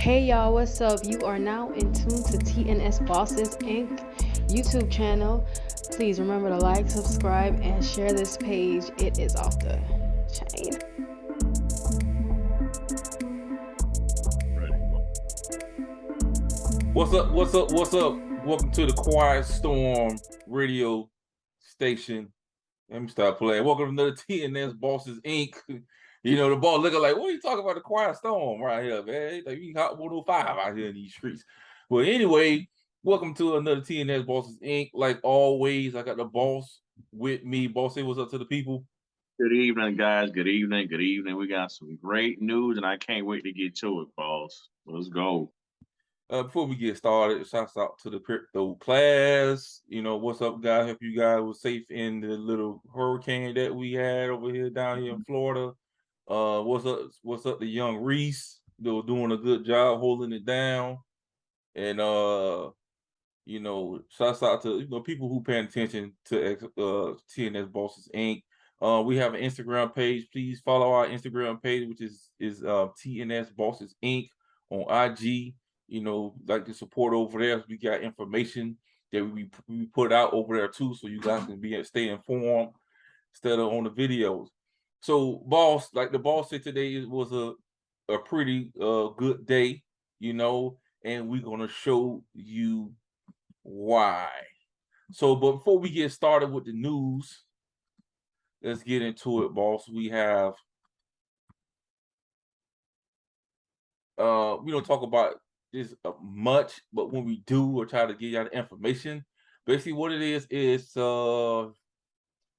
Hey y'all, what's up? You are now in tune to TNS Bosses Inc. YouTube channel. Please remember to like, subscribe, and share this page. It is off the chain. What's up? What's up? What's up? Welcome to the Quiet Storm radio station. Let me stop playing. Welcome to another TNS Bosses Inc. You know, the boss looking like, what are you talking about the Quiet Storm right here, man? Like, we got 105 out here in these streets. Well, anyway, welcome to another TNS Bosses Inc. Like always, I got the boss with me. Boss, say what's up to the people. Good evening, guys. Good evening. Good evening. We got some great news, and I can't wait to get to it, boss. Let's go. Before we get started, shouts out to the crypto class. You know, what's up, guys? Hope you guys were safe in the little hurricane that we had over here down here in Florida. What's up? What's up, the young Reese? They're doing a good job holding it down. And you know, shouts out to people who paying attention to TNS Bosses Inc. We have an Instagram page. Please follow our Instagram page, which is TNS Bosses Inc. on IG. You know, like to support over there. We got information that we put out over there too, so you guys can stay informed instead of on the videos. So, boss, like the boss said today, it was a pretty good day, you know, and we're gonna show you why. So, but before we get started with the news, let's get into it, boss. We have we don't talk about this much, but when we do, we'll try to give you the information. Basically, what it is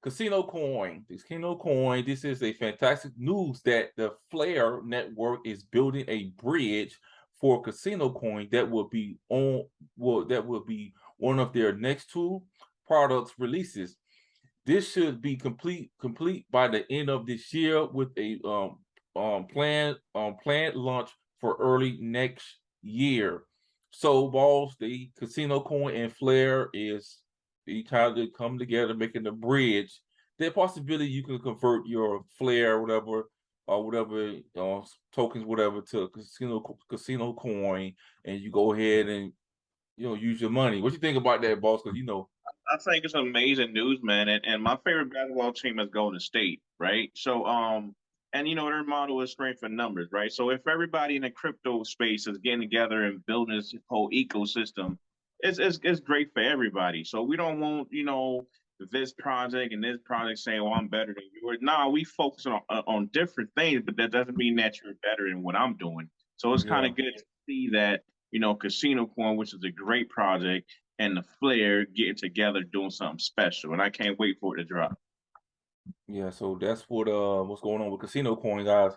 Casino Coin. This Casino Coin. This is a fantastic news that the Flare network is building a bridge for Casino Coin that will be one of their next two products releases. This should be complete by the end of this year with a planned launch for early next year. So, balls, the Casino Coin and Flare is the time to come together, making the bridge. There possibility you can convert your Flare, whatever, or whatever tokens, whatever, to Casino Coin, and you go ahead and use your money. What you think about that, boss? Because I think it's amazing news, man. And my favorite basketball team is Golden State, right? And their motto is strength in numbers, right? So if everybody in the crypto space is getting together and building this whole ecosystem, it's great for everybody. So we don't want, this project and this project saying, "Well, I'm better than you." Nah, we focus on different things, but that doesn't mean that you're better than what I'm doing. So it's kind yeah. of good to see that, Casino Coin, which is a great project, and the Flair getting together doing something special, and I can't wait for it to drop. Yeah, so that's what's going on with Casino Coin, guys.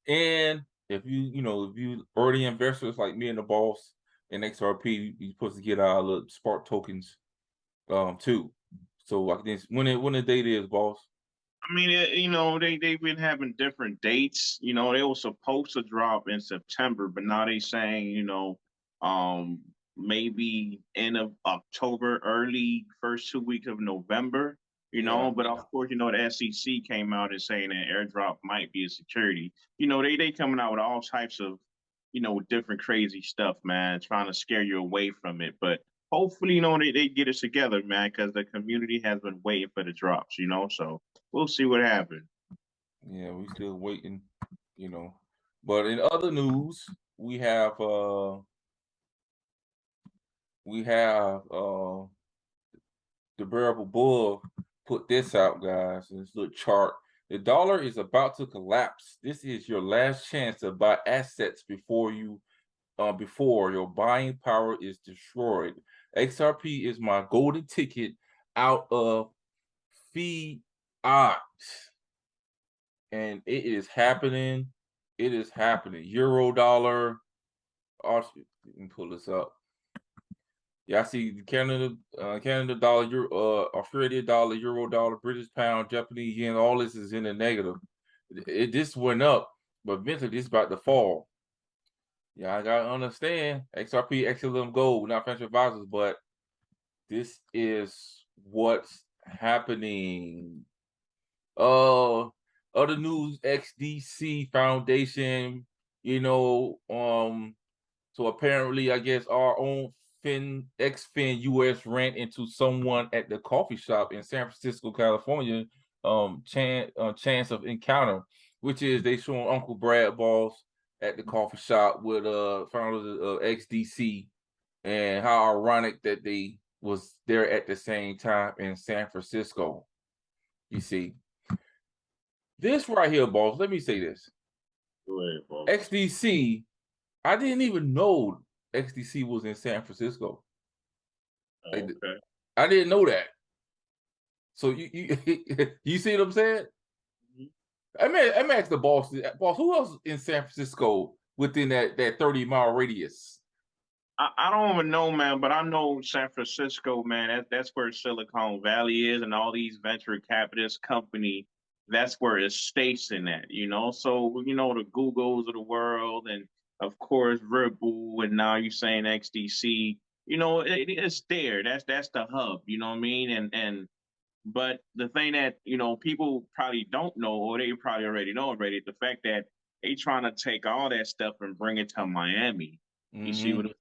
And if you early investors like me and the boss and XRP, you're supposed to get our little Spark tokens too. So I guess when the date is, boss. I mean, they've been having different dates. They were supposed to drop in September, but now they saying, um, maybe end of October, early first 2 weeks of November. Yeah. But of course, the SEC came out and saying that airdrop might be a security. They coming out with all types of, different crazy stuff, man, trying to scare you away from it. But hopefully, they get it together, man, because the community has been waiting for the drops, so we'll see what happens. Yeah, we still waiting, you know. But in other news, we have uh we have the Bearable Bull put this out, guys. This little chart. The dollar is about to collapse. This is your last chance to buy assets before your buying power is destroyed. XRP is my golden ticket out of fiat, and it is happening. It is happening. Euro dollar. Let me pull this up. Yeah, I see Canada dollar, Australia dollar, Euro dollar, British pound, Japanese yen. All this is in the negative. It just went up, but eventually this about to fall. Yeah, I gotta understand. XRP, XLM Gold, not financial advisors, but this is what's happening. Other news: XDC Foundation. You know, So apparently, I guess our own ex-Fin US ran into someone at the coffee shop in San Francisco, California. Chance of encounter, which is they showing Uncle Brad Boss at the coffee shop with founders of XDC, and how ironic that they was there at the same time in San Francisco. You see, this right here, boss. Let me say this. Go ahead, boss. XDC, I didn't even know XDC was in San Francisco. Okay. I didn't know that. So you you see what I'm saying? Mm-hmm. I'm asking the boss, who else in San Francisco within that 30-mile radius? I don't even know, man, but I know San Francisco, man. That's where Silicon Valley is, and all these venture capitalist company. That's where it's stationed at, you know. So you know the Googles of the world, and of course Ripple, and now you're saying XDC. You know, it's there. That's the hub. You know what I mean? But the thing that people probably don't know, or they probably already know already, the fact that they trying to take all that stuff and bring it to Miami. You see what I'm saying?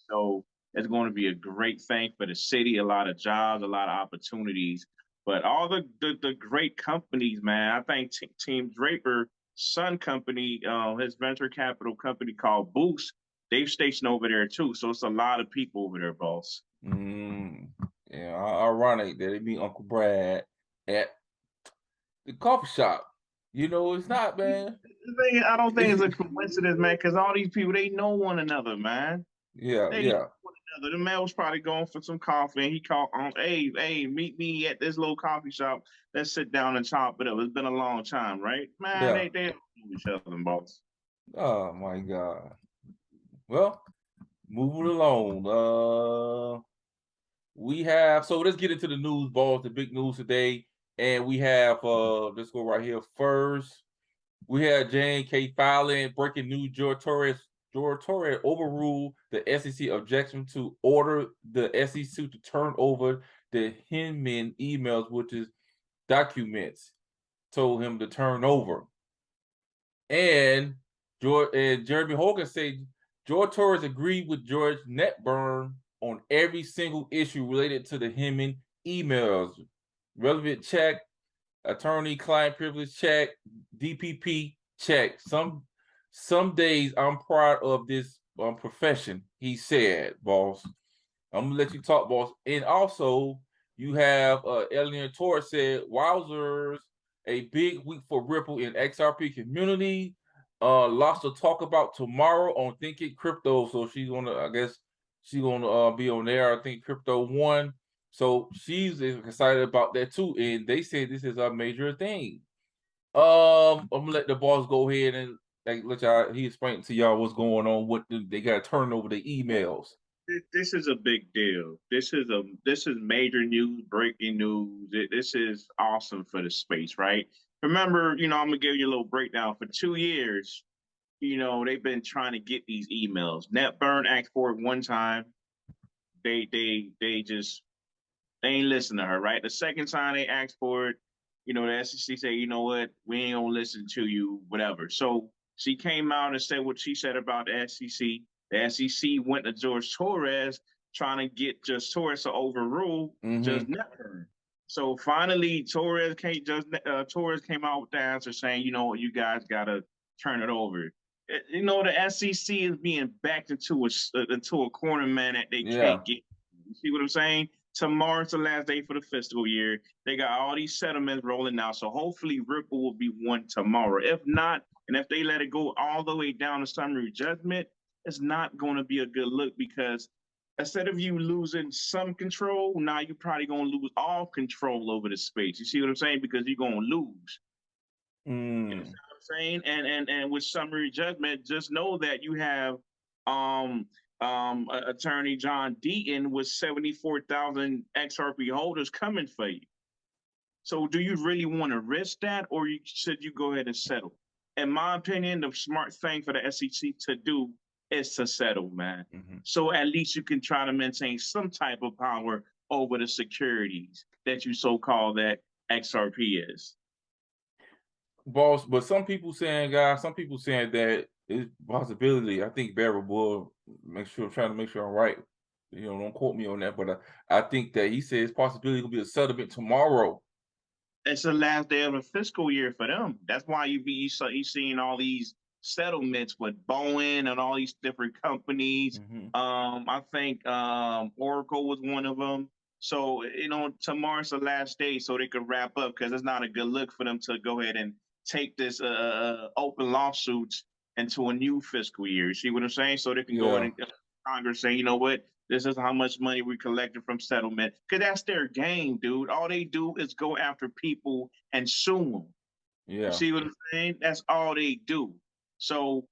So it's going to be a great thing for the city, a lot of jobs, a lot of opportunities. But all the great companies, man, I think Team Draper, Sun Company, his venture capital company called Boost, they've stationed over there too. So it's a lot of people over there, boss. Yeah, ironic that it be Uncle Brad at the coffee shop. You know, it's not, man. I don't think it's a coincidence, man, because all these people, they know one another, man. Yeah, They know one another. The man was probably going for some coffee, and he called on, hey, meet me at this little coffee shop. Let's sit down and chop it up. It's been a long time, right? Man, yeah. they know each other, boss. Oh my God. Well, moving along. We have, so let's get into the news, balls, the big news today. And we have let's go right here first. We have J&K filing, breaking news. George Torres overruled the SEC objection to order the SEC to turn over the Hinman emails, which is documents, told him to turn over. And Jeremy Hogan said George Torres agreed with George Netburn on every single issue related to the Hinman emails. Relevant check, attorney-client privilege check, DPP check. Some days I'm proud of this profession, he said, boss. I'm gonna let you talk, boss. And also, you have Eleanor Torres said, "Wowzers, a big week for Ripple in XRP community. Lots to talk about tomorrow on Thinking Crypto." So she's gonna, I guess, she's gonna be on there. I think Crypto One. So she's excited about that too. And they say this is a major thing. I'm gonna let the boss go ahead and let y'all. He explain to y'all what's going on. They got to turn over the emails. This is a big deal. This is major news, breaking news. This is awesome for the space, right? Remember, I'm gonna give you a little breakdown. For 2 years, they've been trying to get these emails. Netburn asked for it one time. They just they ain't listen to her, right? The second time they asked for it, the SEC say, you know what, we ain't gonna listen to you, whatever. So she came out and said what she said about the SEC. The SEC went to George Torres trying to get Judge Torres to overrule Judge Netburn. So finally, Torres came out with the answer saying, you guys gotta turn it over. The SEC is being backed into a corner, man, that they can't get. You see what I'm saying? Tomorrow's the last day for the fiscal year. They got all these settlements rolling out. So hopefully Ripple will be won tomorrow. If not, and if they let it go all the way down to summary judgment, it's not going to be a good look, because instead of you losing some control, now you're probably going to lose all control over the space. You see what I'm saying? Because you're going to lose. You know what I'm saying? And with summary judgment, just know that you have attorney John Deaton with 74,000 XRP holders coming for you. So do you really want to risk that, or should you go ahead and settle? In my opinion, the smart thing for the SEC to do is to settle, man. So at least you can try to maintain some type of power over the securities that you so-called that XRP is. Boss, but some people saying that it's a possibility. I think Barry Bull trying to make sure I'm right. You know, don't quote me on that, but I think that he says possibility gonna be a settlement tomorrow. It's the last day of the fiscal year for them. That's why you seeing all these settlements with Boeing and all these different companies. Mm-hmm. I think Oracle was one of them. So tomorrow's the last day, so they could wrap up because it's not a good look for them to go ahead and take this open lawsuits into a new fiscal year. You see what I'm saying? So they can go in Yeah. and Congress say, you know what, this is how much money we collected from settlement. Because that's their game, dude. All they do is go after people and sue them. You Yeah. see what I'm saying? That's all they do. So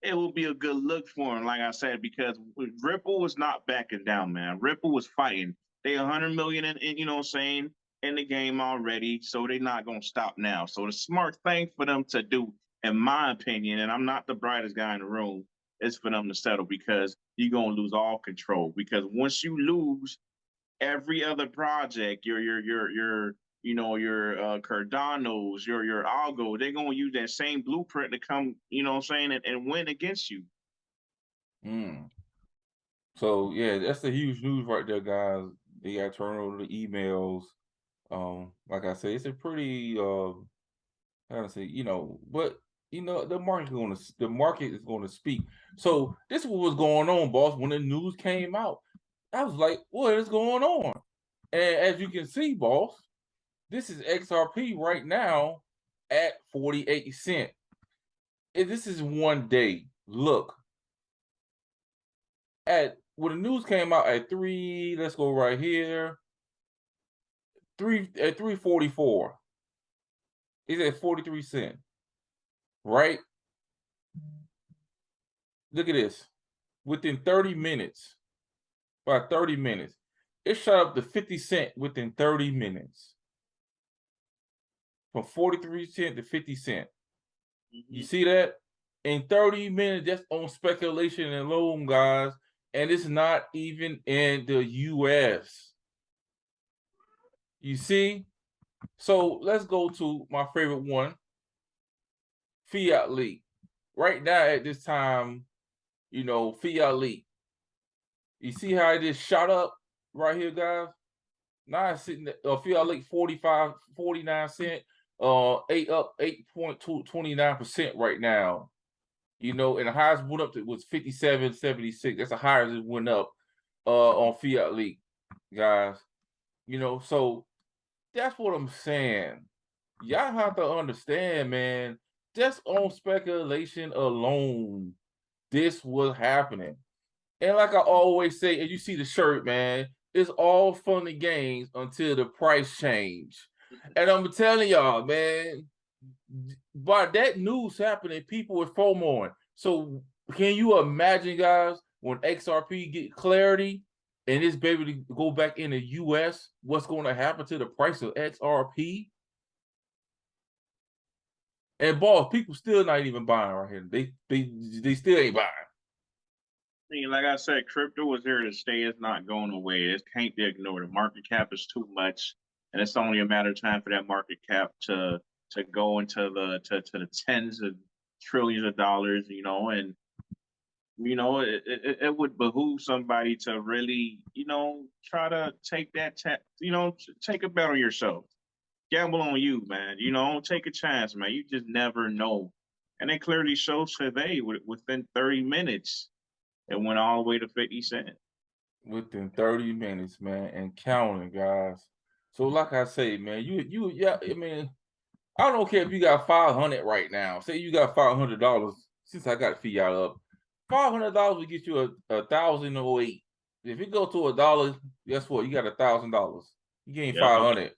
it will be a good look for them, like I said, because Ripple was not backing down, man. Ripple was fighting. They 100 million in you know what I'm saying, in the game already, so they're not gonna stop now. So the smart thing for them to do, in my opinion, and I'm not the brightest guy in the room, is for them to settle because you're gonna lose all control. Because once you lose every other project, your Cardanos, your Algo, they're gonna use that same blueprint to come, you know what I'm saying, and win against you. Mm. So yeah, that's the huge news right there, guys. They got to turn over the emails. Like I said, it's a pretty how to say, but the market is gonna speak. So this is what was going on, boss. When the news came out, I was like, what is going on? And as you can see, boss, this is XRP right now at 48 cents. And this is one day. Look, when the news came out at 3, let's go right here. 344. It's at 43 cents. Right? Look at this. Within 30 minutes, by 30 minutes, it shot up to 50 cents within 30 minutes. From 43 cents to 50 cents. You see that? In 30 minutes, just on speculation alone, guys. And it's not even in the US. You see? So let's go to my favorite one, Fiat Leak. Right now at this time, Fiat Leak. You see how it just shot up right here, guys? Now it's sitting at Fiat Leak 49 cents, 8.29% right now. And the highest went up to was 57.76. That's the highest it went up on Fiat Leak, guys. So that's what I'm saying. Y'all have to understand, man. Just on speculation alone, this was happening. And like I always say, and you see the shirt, man, it's all fun and games until the price change. And I'm telling y'all, man, by that news happening, people were FOMOing. So can you imagine, guys, when XRP get clarity and this baby to go back in the US, what's going to happen to the price of XRP? And boss, people still not even buying right here. They still ain't buying. Like I said, crypto is here to stay. It's not going away. It can't be ignored. The market cap is too much, and it's only a matter of time for that market cap to go into the tens of trillions of dollars. And it would behoove somebody to really try to take take a bet on yourself, gamble on you, man. Take a chance, man. You just never know. And it clearly shows today within 30 minutes. It went all the way to 50 cents. Within 30 minutes, man, and counting, guys. So like I say, man, yeah, I mean, I don't care if you got 500 right now. Say you got $500 since I got Fiat up. $500 will get you a 1,008. If it go to $1, guess what? You got $1,000. You gain 500.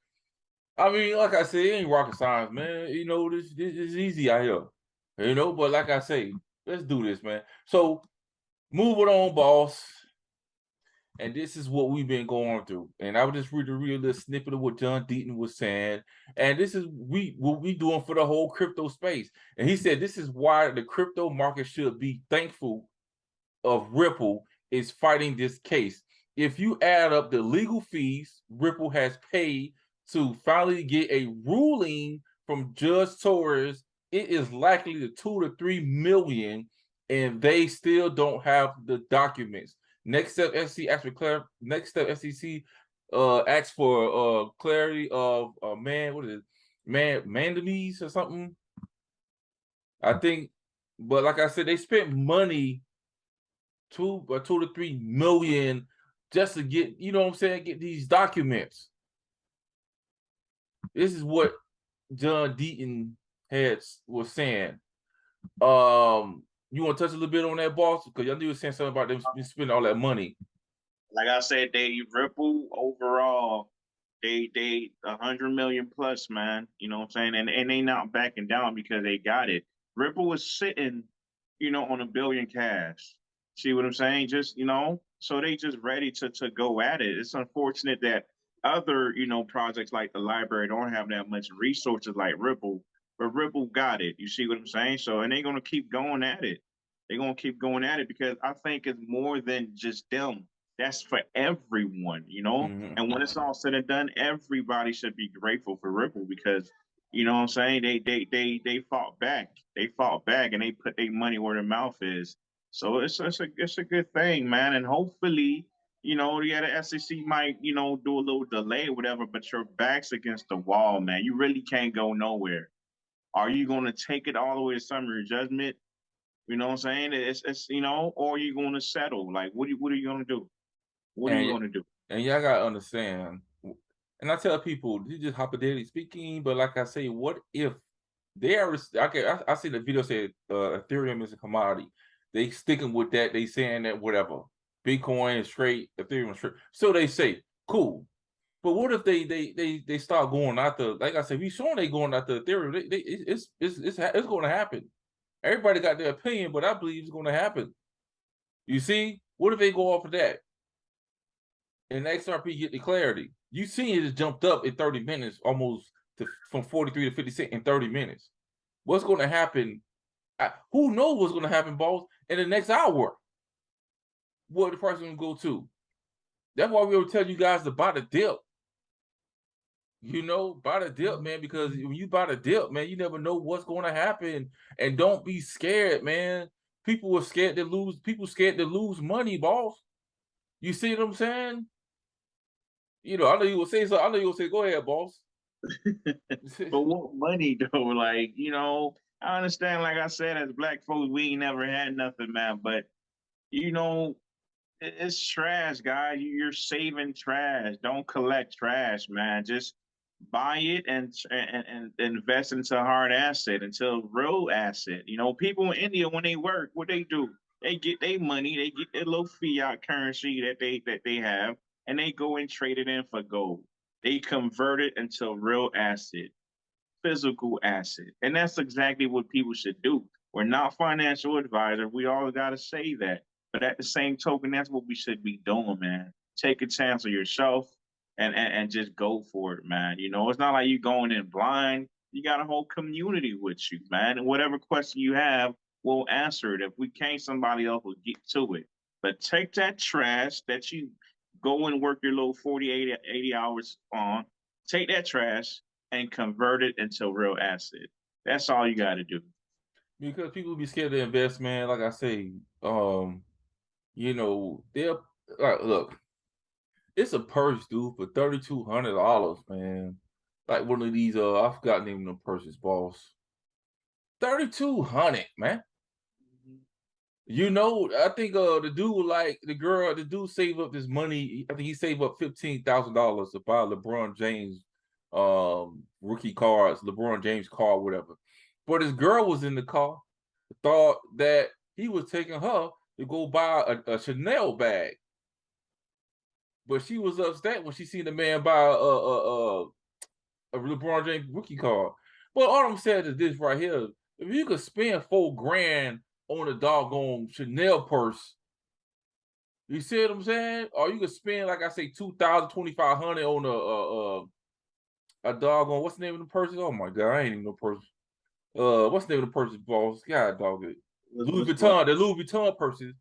I mean, like I said, it ain't rocket science, man. This is easy out here. But like I say, let's do this, man. So move it on, boss. And this is what we've been going through. And I would just read a real little snippet of what John Deaton was saying. And this is what we doing for the whole crypto space. And he said this is why the crypto market should be thankful of Ripple is fighting this case. If you add up the legal fees Ripple has paid to finally get a ruling from Judge Torres it is likely to 2 to 3 million, and they still don't have the documents. Next step, SEC asked for Next step, SEC asked for clarity of what is it, manganese or something. I think, but like I said, they spent money, 2 to 3 million, just to get, you know what I'm saying, get these documents. This is what John Deaton was saying. You want to touch a little bit on that, boss? Because y'all knew you were saying something about them spending all that money. Like I said, they Ripple overall, they 100 million plus, man. You know what I'm saying? And they not backing down because they got it. Ripple was sitting, on $1 billion cash. See what I'm saying? Just, so they just ready to go at it. It's unfortunate that other, projects like the library don't have that much resources like Ripple, but Ripple got it. You see what I'm saying? So, and they're gonna keep going at it. They're gonna keep going at it because I think it's more than just them. That's for everyone, Mm-hmm. And when it's all said and done, everybody should be grateful for Ripple because you know what I'm saying? They fought back. They fought back and they put their money where their mouth is. So it's a good thing, man. And hopefully, the SEC might, do a little delay or whatever, but your back's against the wall, man. You really can't go nowhere. Are you gonna take it all the way to summary judgment? You know what I'm saying? It's or are you gonna settle? Like what are you gonna do? What are you gonna do? And y'all gotta understand, and I tell people, this is just hypothetically speaking, but like I say, what if they are? I see the video said Ethereum is a commodity. They sticking with that. They saying that whatever, Bitcoin is straight, Ethereum is straight. So they say, cool. But what if they start going after? Like I said, we showing they going after Ethereum. It's going to happen. Everybody got their opinion, but I believe it's going to happen. You see, what if they go off of that? And XRP get the clarity. You see it just jumped up in 30 minutes, almost from 43 to 50 cents in 30 minutes. What's going to happen? Who knows what's going to happen, boss, in the next hour? What the price is going to go to? That's why we will tell you guys to buy the dip. Buy the dip, man, because when you buy the dip, man, you never know what's going to happen. And don't be scared, man. People are scared to lose. People scared to lose money, boss. You see what I'm saying? I know you will say so. I know you will say, "Go ahead, boss." But what money though? Like, I understand. Like I said, as black folks, we ain't never had nothing, man. But it's trash, guys. You're saving trash. Don't collect trash, man. Just buy it and invest into a hard asset, into a real asset. People in India when they work, what they do? They get their money, they get their little fiat currency that they have, and they go and trade it in for gold. They convert it into a real asset, physical asset. And that's exactly what people should do. We're not financial advisors. We all got to say that. But at the same token, that's what we should be doing, man. Take a chance on yourself and just go for it, man. It's not like you going in blind. You got a whole community with you, man. And whatever question you have, we'll answer it. If we can't, somebody else will get to it. But take that trash that you go and work your little 48, 80 hours on, take that trash and convert it into a real asset. That's all you got to do. Because people be scared to invest, man. Like I say, they'll look. It's a purse, dude, for $3,200, man. Like one of these, I forgot the name of the purses, boss. $3,200, man. I think the dude saved up this money. I think he saved up $15,000 to buy LeBron James rookie cards, LeBron James card, whatever. But his girl was in the car, thought that he was taking her to go buy a Chanel bag. But she was upset when she seen the man buy a LeBron James rookie card. But all I'm saying is this right here: if you could spend $4,000 on a doggone Chanel purse, you see what I'm saying? Or you could spend, like I say, $2,000, $2,500 on a doggone, what's the name of the purses? Oh my God, I ain't even no purse. What's the name of the purses, boss? God dog it. Louis Vuitton, the Louis Vuitton purses.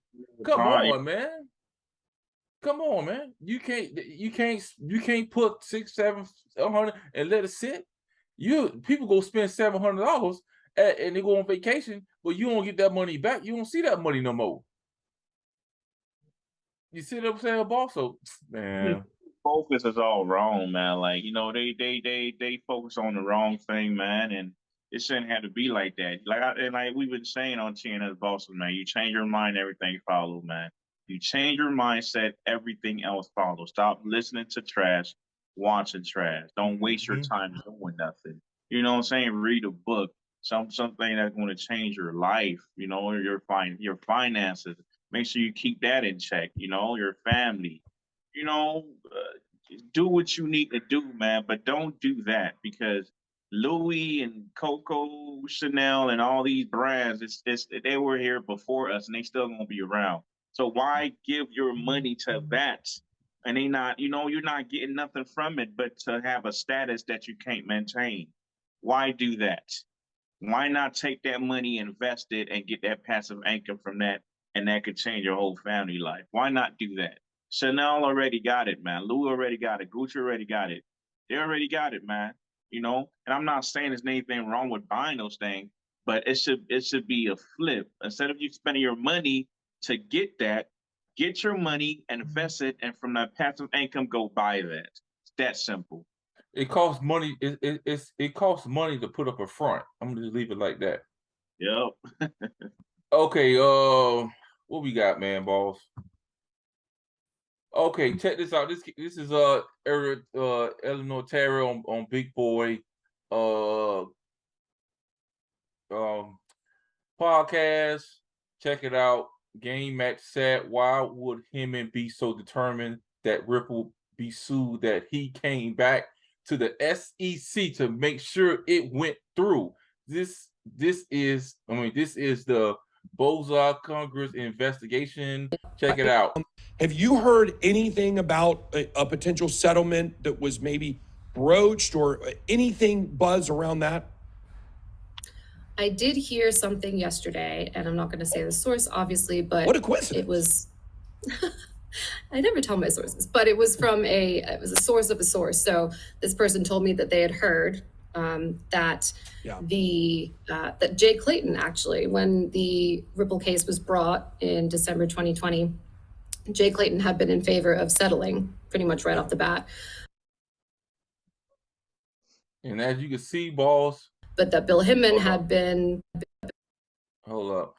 Come on, man. Come on, man. You can't put $600, $700 and let it sit. People go spend $700 and they go on vacation, but you don't get that money back. You don't see that money no more. You see what I'm saying, boss? So, man, Focus is all wrong, man. Like, they focus on the wrong thing, man, and it shouldn't have to be like that. Like we've been saying on TNS Boston, man, you change your mind, everything follows, man. You change your mindset, everything else follows. Stop listening to trash, watching trash. Don't waste your time doing nothing. You know what I'm saying? Read a book, something that's going to change your life. You know, your finances. Make sure you keep that in check. You know, your family. You know, do what you need to do, man, but don't do that because Louis and Coco Chanel and all these brands, it's they were here before us and they still gonna be around. So why give your money to that? And they not, you're not getting nothing from it but to have a status that you can't maintain. Why do that? Why not take that money, invest it, and get that passive income from that, and that could change your whole family life? Why not do that? Chanel already got it, man. Louis already got it. Gucci already got it. They already got it, man. And I'm not saying there's anything wrong with buying those things, but it should be a flip. Instead of you spending your money to get that, get your money, invest it, and from that passive income, go buy that. It's that simple. it costs money. It costs money to put up a front. I'm gonna just leave it like that. Yep. Okay, what we got, man, boss? Okay, check this out. This is Eleanor Terry on Big Boy podcast. Check it out. Game Match said, why would Heyman be so determined that Ripple be sued that he came back to the SEC to make sure it went through? This is the Bozak Congress investigation. Check it out. Have you heard anything about a potential settlement that was maybe broached or anything buzz around that? I did hear something yesterday, and I'm not going to say the source, obviously, but What a coincidence. it was. I never tell my sources, but it was from it was a source of a source. So this person told me that they had heard that that Jay Clayton, actually, when the Ripple case was brought in December 2020, Jay Clayton had been in favor of settling pretty much right off the bat. And as you can see, boss. But that Bill Hinman had been. Hold up.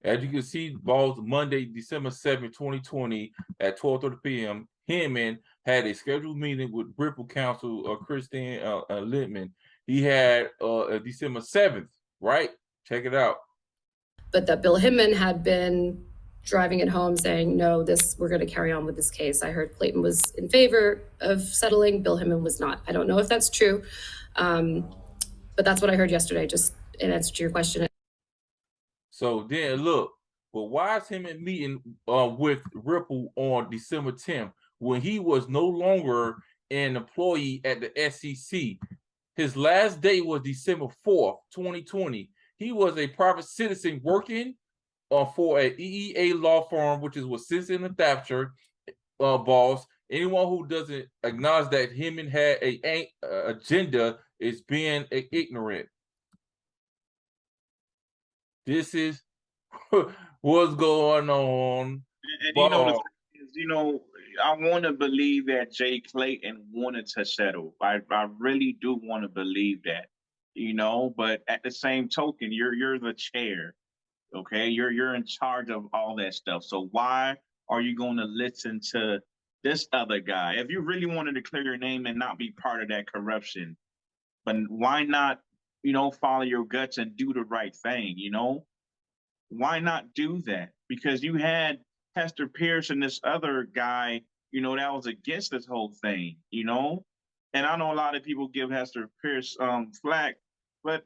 As you can see, balls Monday, December 7th, 2020 at 12:30 p.m. Hinman had a scheduled meeting with Ripple counsel Christine Littman. He had December 7th, right? Check it out. But that Bill Hinman had been driving it home saying, no, we're going to carry on with this case. I heard Clayton was in favor of settling. Bill Hinman was not. I don't know if that's true. But that's what I heard yesterday, just in answer to your question. So then look, but why is Hinman meeting with Ripple on December 10th when he was no longer an employee at the SEC? His last day was December 4th, 2020. He was a private citizen working for an EEA law firm, which is with Simpson and Thatcher, boss. Anyone who doesn't acknowledge that Hinman had a agenda is being ignorant. This is what's going on. And I want to believe that Jay Clayton wanted to settle. I really do want to believe that, but at the same token, you're the chair. Okay, you're in charge of all that stuff. So why are you going to listen to this other guy? If you really wanted to clear your name and not be part of that corruption, but why not, follow your guts and do the right thing? Why not do that? Because you had Hester Pierce and this other guy, that was against this whole thing, And I know a lot of people give Hester Pierce flack, but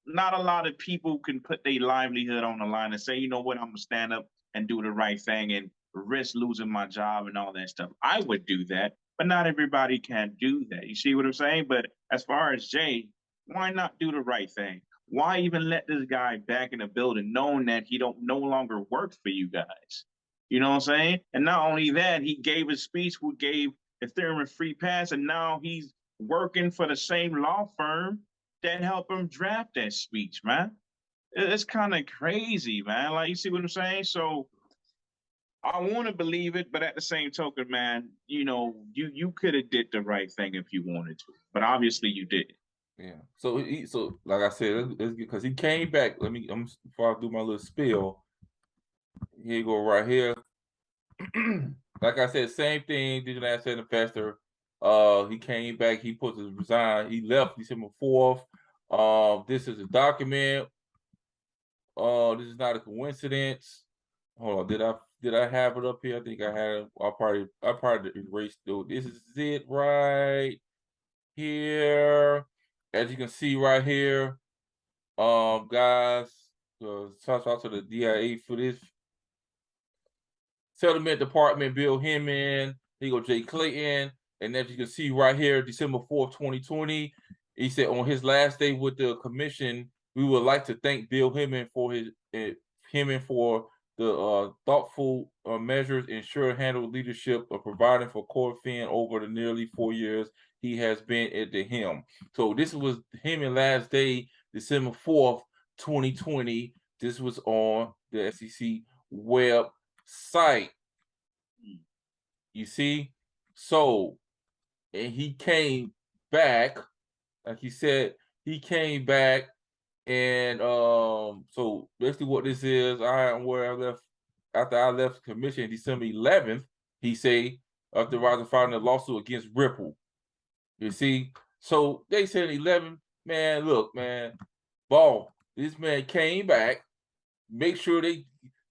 not a lot of people can put their livelihood on the line and say, you know what, I'm gonna stand up and do the right thing and risk losing my job and all that stuff. I would do that, but not everybody can do that. You see what I'm saying? But as far as Jay, why not do the right thing? Why even let this guy back in the building knowing that he don't no longer work for you guys? You know what I'm saying? And not only that, he gave a speech who gave Ethereum a free pass, and now he's working for the same law firm that helped him draft that speech, man. It's kind of crazy, man. Like, you see what I'm saying? So I want to believe it, but at the same token, man, you could have did the right thing if you wanted to, but obviously you didn't. Yeah. So like I said, because he came back. Before I do my little spiel. Here you go, right here. Like I said, same thing. Digital asset investor. He came back. He put his resign. He left December 4th. This is a document. This is not a coincidence. Hold on, did I have it up here? I think I had it. I probably erased it. This is it right here. As you can see right here, guys, shout out to the DIA for this. Settlement Department, Bill Hemming. Here you go, Jay Clayton. And as you can see right here, December 4th, 2020, he said on his last day with the commission, we would like to thank Bill Hemming for the thoughtful measures and sure-handled leadership of providing for CorFin over the nearly 4 years he has been at the helm. So this was Hemming last day, December 4th, 2020. This was on the SEC website. You see? So, and he came back, like he said, he came back. And so basically what this is, after I left the commission December 11th, he say, after Rising filing a lawsuit against Ripple. You see? So they said 11, man, look, man, ball. This man came back, make sure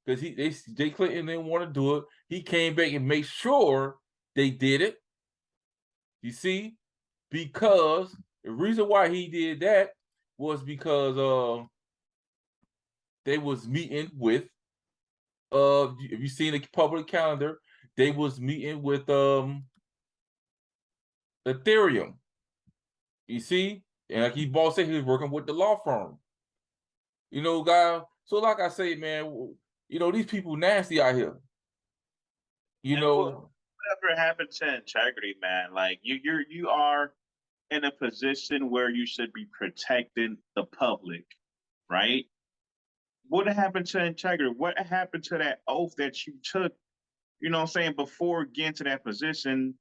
because Jay Clinton didn't want to do it. He came back and made sure they did it. You see? Because the reason why he did that was because they was meeting with if you seen the public calendar, they was meeting with Ethereum. You see? And like he boss said, he was working with the law firm. You know, guys. So like I say, man, these people nasty out here. Whatever happened to integrity, man? Like you are in a position where you should be protecting the public, right? What happened to integrity? What happened to that oath that you took, before getting to that position,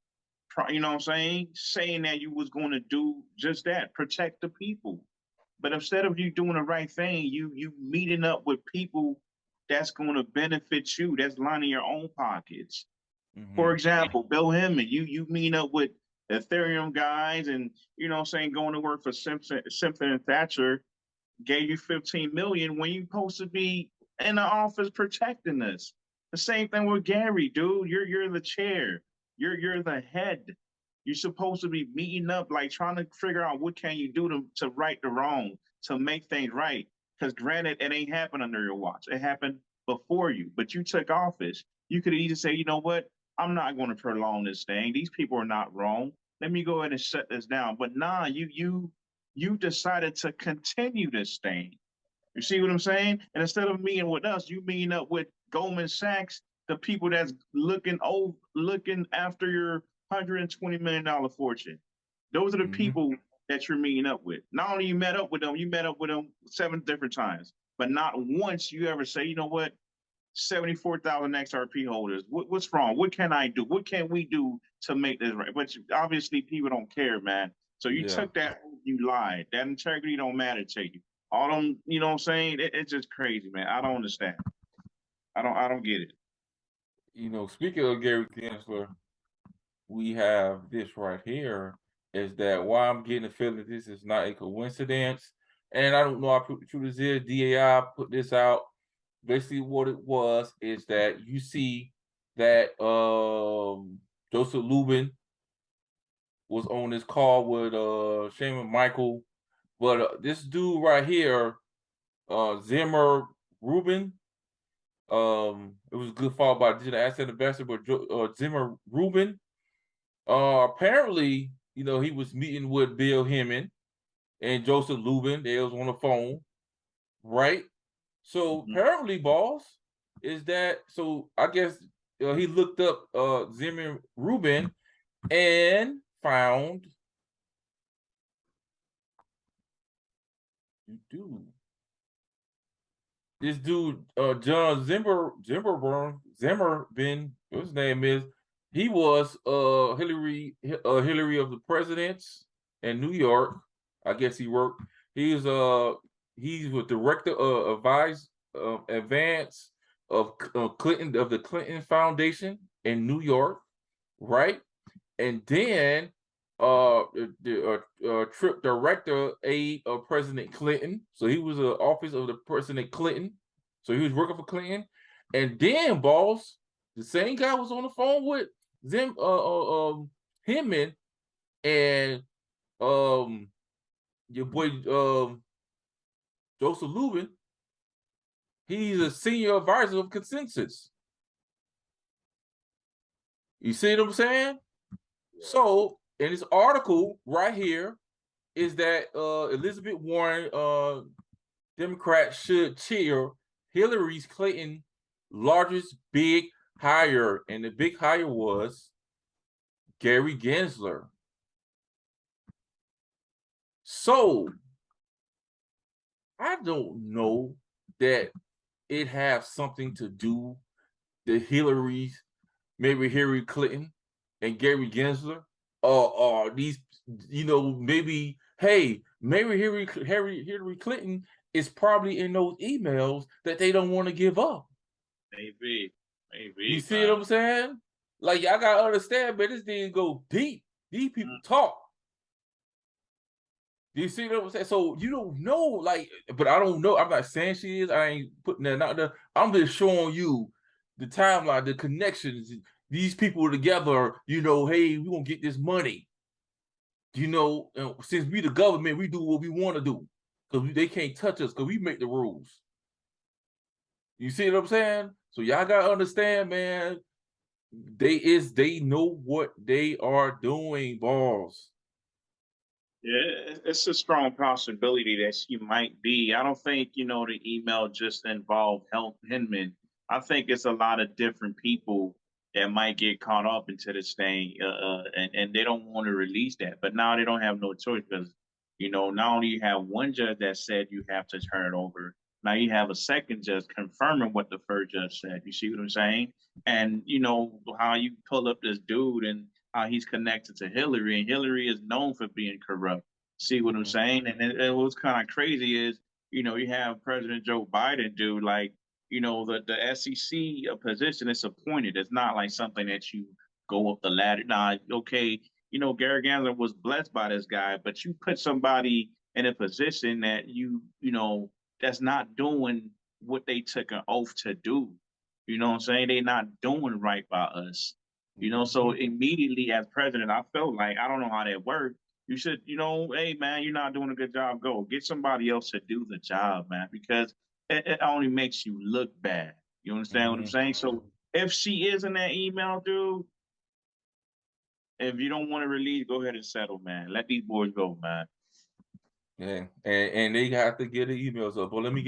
saying that you was going to do just that, protect the people. But instead of you doing the right thing, you meeting up with people that's going to benefit you, that's lining your own pockets. Mm-hmm. For example, Bill Hemming, you meet up with Ethereum guys and, going to work for Simpson and Thatcher, gave you $15 million when you're supposed to be in the office protecting us. The same thing with Gary, dude. You're the chair. You're the head. You're supposed to be meeting up, like trying to figure out what can you do to right the wrong, to make things right. Because granted, it ain't happened under your watch. It happened before you, but you took office. You could easily say, you know what? I'm not going to prolong this thing. These people are not wrong. Let me go ahead and shut this down. But nah, you decided to continue this thing. You see what I'm saying? And instead of meeting with us, you meeting up with Goldman Sachs, the people that's looking after your $120 million fortune. Those are the people that you're meeting up with. Not only you met up with them 7 different times, but not once you ever say, you know what, 74,000 XRP holders. What's wrong? What can I do? What can we do to make this right? But obviously people don't care, man. So you took that, you lied. That integrity don't matter to you. All them, you know what I'm saying? It's just crazy, man. I don't understand. I don't get it. Speaking of Gary Gensler, we have this right here, is that why I'm getting the feeling that this is not a coincidence. And I don't know how true this is. DAI put this out. Basically what it was is that you see that Joseph Lubin was on this call with Shaman Michael, but this dude right here, Zimmer Rubin, it was a good follow by digital asset investor, but Zimmer Rubin, apparently, he was meeting with Bill Hemming and Joseph Lubin. They was on the phone, right? So apparently, boss, is that so? I guess he looked up Zimmer Rubin and found You do. This dude, John Zimmerman, what his name is, he was Hillary of the presidents in New York. I guess he worked. He's with director of advance of Clinton of the Clinton Foundation in New York, right? And then trip director aide of President Clinton. So he was an office of the President Clinton. So he was working for Clinton. And then, boss, the same guy was on the phone with them, Hinman, and your boy Joseph Lubin. He's a senior advisor of Consensus. You see what I'm saying? So in this article right here is that Elizabeth Warren, Democrats should cheer Hillary Clinton's largest big hire, and the big hire was Gary Gensler. So I don't know that it has something to do the Hillary's, maybe Hillary Clinton and Gary Gensler, or these, maybe, hey, maybe Hillary Clinton is probably in those emails that they don't want to give up. Maybe. You see what I'm saying? Like, y'all gotta understand, man, this thing go deep. These people talk. Do you see what I'm saying? So you don't know, like, but I don't know. I'm not saying she is. I ain't putting that out there. I'm just showing you the timeline, the connections. These people together, hey, we're gonna get this money. Since we the government, we do what we want to do. Because they can't touch us because we make the rules. You see what I'm saying? So y'all gotta understand, man. They know what they are doing, boss. Yeah, it's a strong possibility that she might be. I don't think, the email just involved Hinman. I think it's a lot of different people that might get caught up into this thing, and they don't want to release that. But now they don't have no choice because, not only you have one judge that said you have to turn it over, now you have a second judge confirming what the first judge said. You see what I'm saying? And how you pull up this dude and how he's connected to Hillary, and Hillary is known for being corrupt. See what I'm saying? And what's kind of crazy is, you have President Joe Biden do like, the SEC position is appointed. It's not like something that you go up the ladder. Nah, okay, Gary Gensler was blessed by this guy, but you put somebody in a position that that's not doing what they took an oath to do. You know what I'm saying? They're not doing right by us. So immediately as president, I felt like, I don't know how that worked. You should, hey man, you're not doing a good job. Go get somebody else to do the job, man, because it only makes you look bad. You understand what I'm saying? So if she is in that email, dude, if you don't want to release, go ahead and settle, man. Let these boys go, man. Yeah, and they have to get the emails up. But let me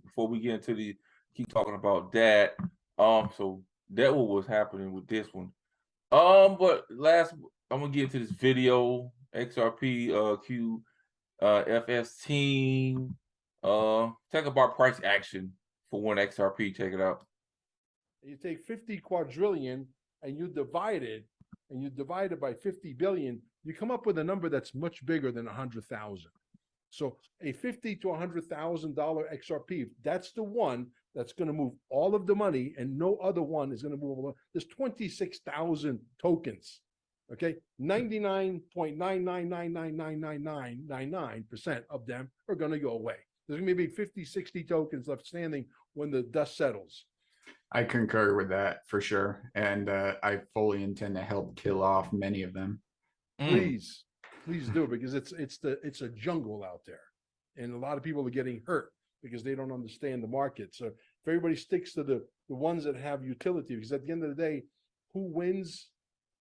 before we get into keep talking about that. So that was happening with this one. But last, I'm gonna get into this video. XRP Q FS team. Talk about price action for one XRP. Check it out. You take 50 quadrillion and you divide it by 50 billion, you come up with a number that's much bigger than 100,000. So a $50,000 to $100,000 XRP, that's the one that's going to move all of the money, and no other one is going to move. There's 26,000 tokens. Okay, 99.9999999% of them are going to go away. There's going to be 50, 60 tokens left standing when the dust settles. I concur with that for sure, and I fully intend to help kill off many of them. Please do, because it's a jungle out there, and a lot of people are getting hurt because they don't understand the market. So if everybody sticks to the ones that have utility, because at the end of the day, who wins?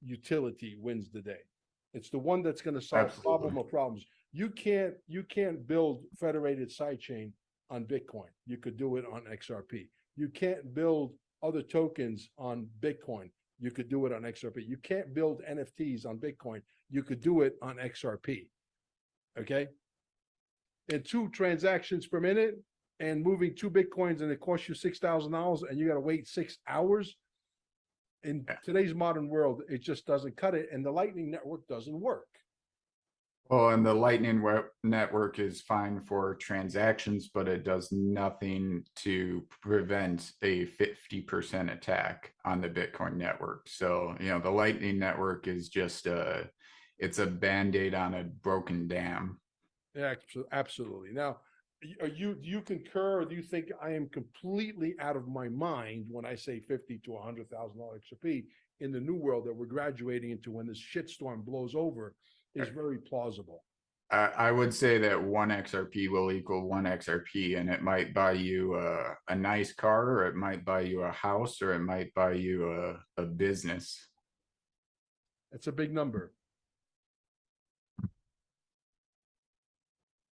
Utility wins the day. It's the one that's going to solve problem or problems. You can't build federated sidechain on Bitcoin. You could do it on XRP. You can't build other tokens on Bitcoin. You could do it on XRP. You can't build NFTs on Bitcoin. You could do it on XRP. Okay? and 2 transactions per minute and moving 2 Bitcoins and it costs you $6,000 and you got to wait 6 hours. In today's modern world, it just doesn't cut it. And the Lightning Network doesn't work. Well, and the Lightning Network is fine for transactions, but it does nothing to prevent a 50% attack on the Bitcoin network. So, you know, the Lightning Network is just it's a Band-Aid on a broken dam. Yeah, absolutely. Now, do you concur, or do you think I am completely out of my mind when I say $50,000 to $100,000 XRP in the new world that we're graduating into when this shitstorm blows over is very plausible? I would say that 1 XRP will equal 1 XRP, and it might buy you a nice car, or it might buy you a house, or it might buy you a business. It's a big number.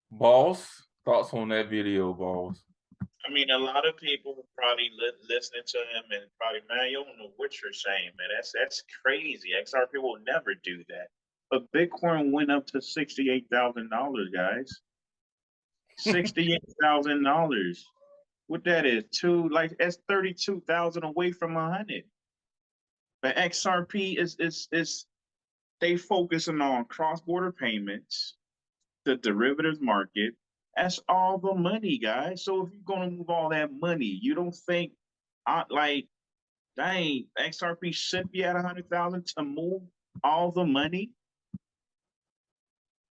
Boss, thoughts on that video, boss? I mean, a lot of people probably listening to him and probably, man, you don't know what you're saying, man. That's crazy. XRP will never do that. But Bitcoin went up to $68,000, guys. $68,000. What that is? That's 32,000 away from 100. But XRP is they focusing on cross-border payments, the derivatives market. That's all the money, guys. So if you're gonna move all that money, you don't think, dang, XRP should be at 100,000 to move all the money?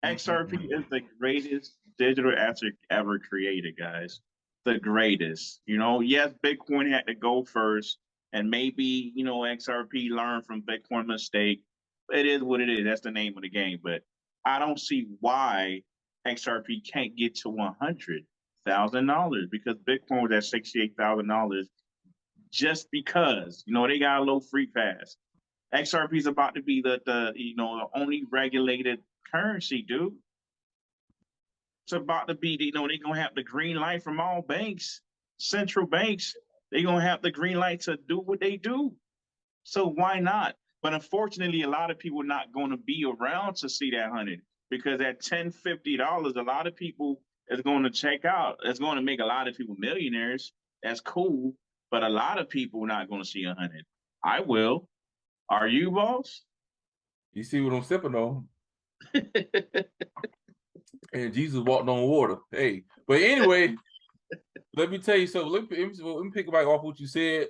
XRP is the greatest digital asset ever created, guys. The greatest. You know, yes, Bitcoin had to go first, and maybe, you know, XRP learned from Bitcoin mistake. It is what it is. That's the name of the game. But I don't see why XRP can't get to $100,000 because Bitcoin was at $68,000 just because, you know, they got a low free pass. XRP is about to be the only regulated currency, dude. It's about to be, you know, they're going to have the green light from all banks, central banks. They're going to have the green light to do what they do. So why not? But unfortunately, a lot of people are not going to be around to see that 100 because at $10, $50, a lot of people is going to check out. It's going to make a lot of people millionaires. That's cool. But a lot of people are not going to see 100. I will. Are you, boss? You see what I'm sipping on? And Jesus walked on water. Hey, but anyway, let me tell you something. Let me pick back off what you said.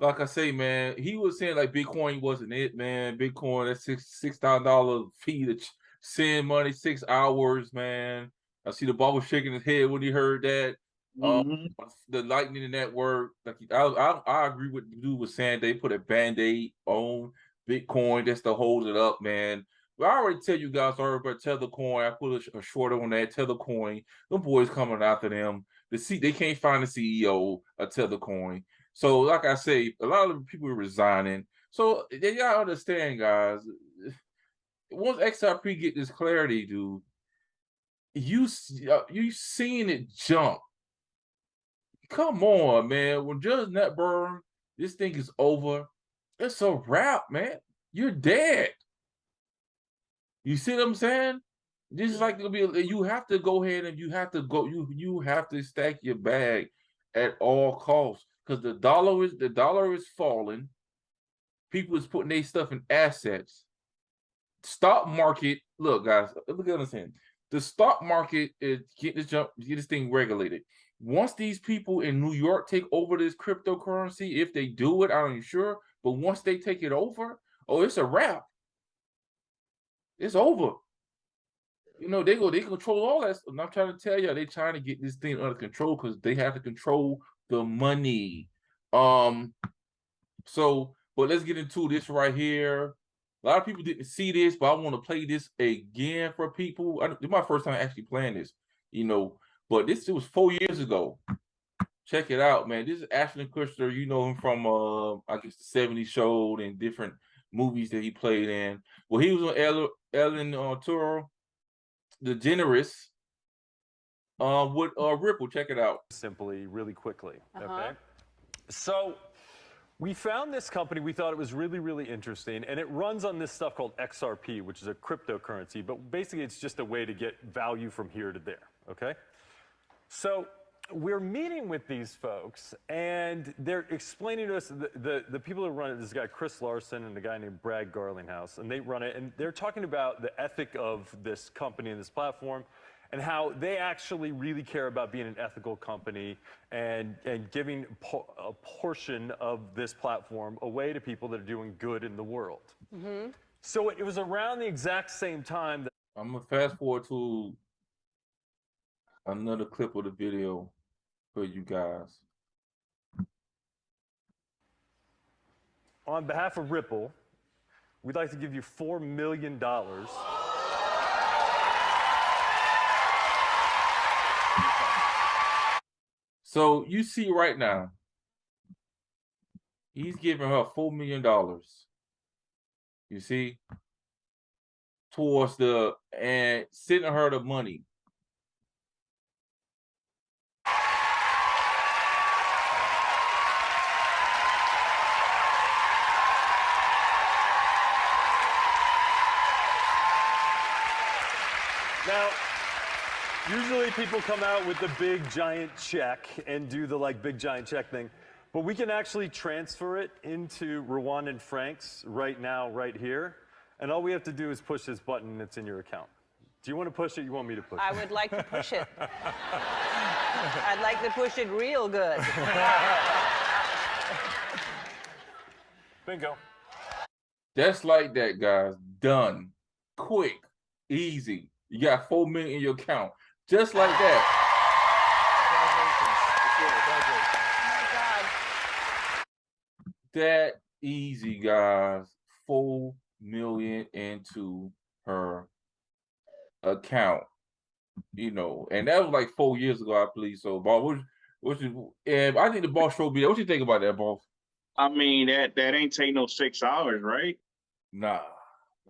Like I say, man, he was saying like Bitcoin wasn't it, man. Bitcoin, that's $6,000 fee to send money, 6 hours, man. I see the bubble shaking his head when he heard that. The Lightning Network, like I agree with the dude was saying they put a Band-Aid on Bitcoin just to hold it up, man. But I already tell you guys about Tethercoin. I put a short on that Tethercoin. Them boys coming after them. They can't find the CEO of Tethercoin. So, like I say, a lot of people are resigning. So they gotta understand, guys. Once XRP get this clarity, dude, you seen it jump. Come on, man. When Judge Netburn, this thing is over. It's a wrap, man. You're dead. You see what I'm saying? This is like you have to go ahead and you have to stack your bag at all costs because the dollar is falling. People is putting their stuff in assets. Stock market, look, guys, look at understand. The stock market is get this thing regulated. Once these people in New York take over this cryptocurrency, if they do it, I'm not sure. But once they take it over, oh, it's a wrap. It's over. You know, they control all that stuff. And I'm trying to tell you, they're trying to get this thing under control because they have to control the money. So, but let's get into this right here. A lot of people didn't see this, but I want to play this again for people. It's my first time actually playing this, you know, but it was 4 years ago. Check it out, man. This is Ashton Kutcher. You know him from, I guess, the 70s show and different movies that he played in. Well, he was on Ellen Turo, The Generous, with Ripple. Check it out. Simply, really quickly. Okay. So We found this company, we thought it was really, really interesting, and it runs on this stuff called XRP, which is a cryptocurrency, but basically it's just a way to get value from here to there, okay? So we're meeting with these folks, and they're explaining to us, the people who run it, this guy Chris Larson and a guy named Brad Garlinghouse, and they run it, and they're talking about the ethic of this company and this platform, and how they actually really care about being an ethical company and giving a portion of this platform away to people that are doing good in the world. Mm-hmm. So it was around the exact same time that I'm gonna fast forward to another clip of the video for you guys. On behalf of Ripple, we'd like to give you $4 million. So you see right now, he's giving her $4 million. You see, towards and sending her the money. Now, usually people come out with the big giant check and do the like big giant check thing, but we can actually transfer it into Rwandan francs right now, right here. And all we have to do is push this button and it's in your account. Do you want to push it? You want me to push it? I would like to push it. I'd like to push it real good. Bingo. Just like that, guys. Done. Quick. Easy. You got $4 million in your account. Just like that. That easy, guys. $4 million into her account. You know, and that was like 4 years ago, I believe. So, boss, and I think the boss showed me that. What you think about that, boss? I mean, that ain't take no 6 hours, right? Nah.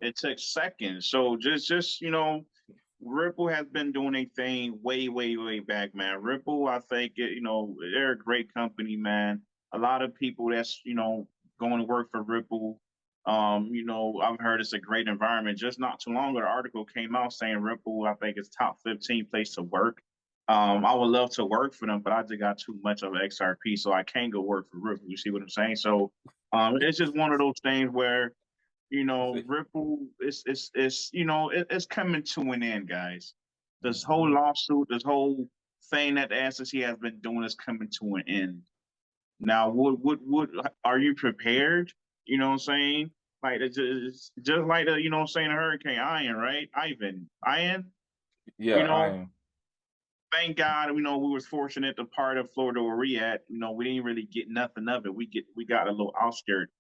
It took seconds. So just you know, Ripple has been doing a thing way, way, way back, man. Ripple, I think, you know, they're a great company, man. A lot of people that's, you know, going to work for Ripple, you know, I've heard it's a great environment. Just not too long ago, an article came out saying Ripple, I think, is top 15 place to work. I would love to work for them, but I just got too much of an XRP, so I can't go work for Ripple. You see what I'm saying? So it's just one of those things where, you know, Ripple it's you know, it's coming to an end, guys. This whole lawsuit, this whole thing that the SEC has been doing is coming to an end. Now, what are you prepared? You know what I'm saying? Like it's just like the, you know what I'm saying, Hurricane Ian, right? Ian? Yeah, you know, Ian. Thank God, you know, we was fortunate the part of Florida where we at, you know, we didn't really get nothing of it. We got a little outskirt.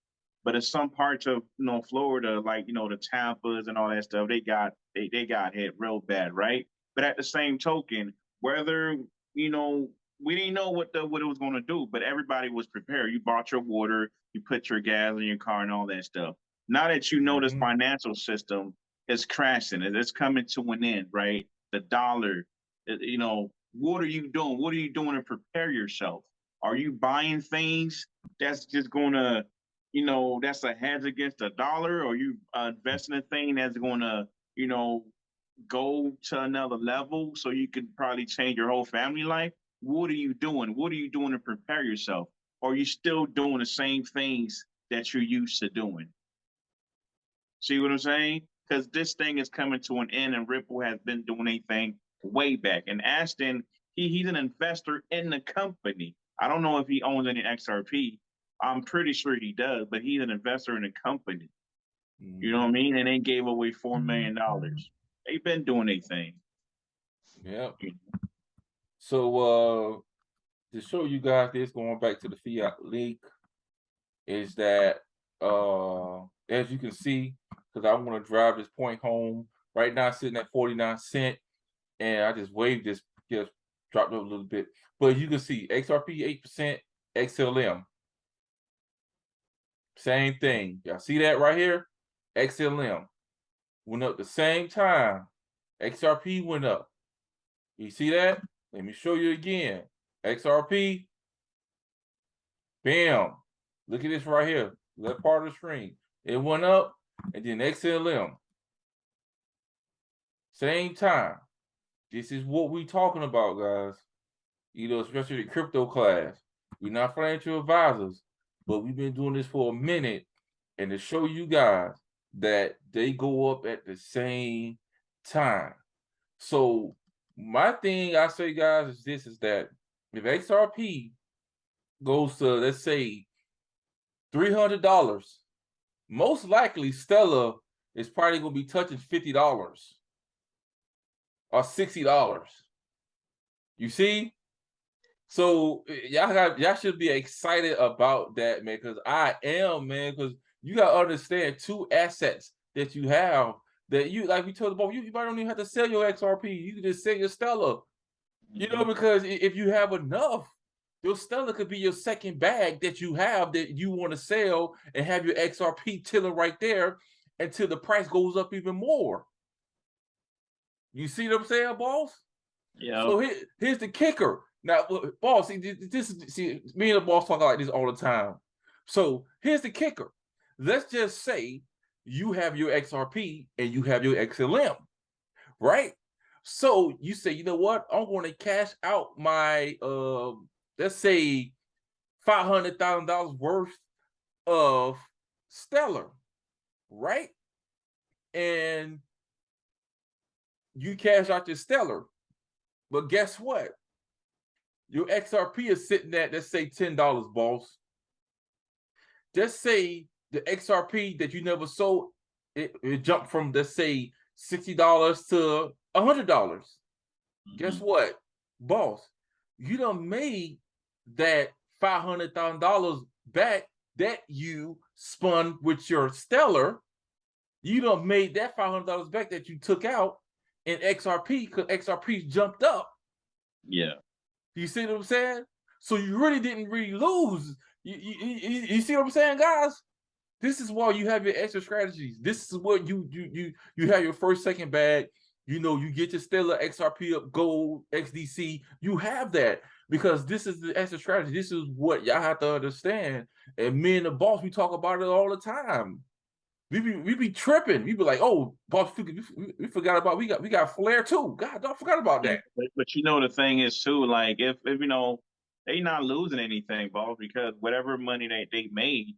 But in some parts of, you know, Florida, like, you know, the Tampas and all that stuff, they got hit real bad, right? But at the same token, whether, you know, we didn't know what it was going to do, but everybody was prepared. You bought your water, you put your gas in your car and all that stuff. Now that you know this financial system is crashing, it's coming to an end, right? The dollar, you know, what are you doing? What are you doing to prepare yourself? Are you buying things that's just going to, you know, that's a hedge against the dollar, or you investing in a thing that's going to, you know, go to another level so you could probably change your whole family life? What are you doing? What are you doing to prepare yourself? Or are you still doing the same things that you're used to doing? See what I'm saying? Because this thing is coming to an end, and Ripple has been doing a thing way back. And Ashton, he's an investor in the company. I don't know if he owns any XRP. I'm pretty sure he does, but he's an investor in the company. You know what I mean? And they gave away $4 million. They've been doing a thing. Yeah. So to show you guys this, going back to the fiat link, is that as you can see, because I want to drive this point home, right now sitting at 49 cents, and I just waved this, just dropped up a little bit. But you can see XRP 8%, XLM. Same thing. Y'all see that right here? XLM went up the same time. XRP went up. You see that? Let me show you again. XRP, bam, Look at this right here. Left part of the screen. It went up, and then XLM. Same time. This is what we talking about, guys. You know, especially the crypto class. We're not financial advisors, but we've been doing this for a minute, and to show you guys that they go up at the same time. So my thing I say, guys, is this: is that if XRP goes to, let's say, $300, most likely Stellar is probably gonna be touching $50 or $60. You see? So y'all should be excited about that, man, because I am, man, because you gotta understand two assets that you have that you, like we told about, you might don't even have to sell your XRP. You can just sell your Stellar. You know, because if you have enough, your Stellar could be your second bag that you have that you want to sell and have your XRP chilling right there until the price goes up even more. You see what I'm saying, boss? Yeah. So here's the kicker. Now, boss, see, me and the boss talk like this all the time. So here's the kicker. Let's just say you have your XRP and you have your XLM, right? So you say, you know what? I'm going to cash out my, let's say, $500,000 worth of Stellar, right? And you cash out your Stellar, but guess what? Your XRP is sitting at, let's say, $10, boss. Just say the XRP that you never sold, it jumped from, let's say, $60 to $100. Guess what, boss? You done made that $500,000 back that you spun with your Stellar. You done made that $500 back that you took out in XRP because XRP jumped up. Yeah. You see what I'm saying? So you really didn't lose. You see what I'm saying, guys? This is why you have your extra strategies. This is what you have your first, second bag. You know, you get your Stellar, XRP up, gold, XDC. You have that because this is the extra strategy. This is what y'all have to understand. And me and the boss, we talk about it all the time. We be tripping. We be like, oh, boss, we forgot about we got Flare too. God, don't forget about that. But you know the thing is too, like if you know they not losing anything, boss, because whatever money they made,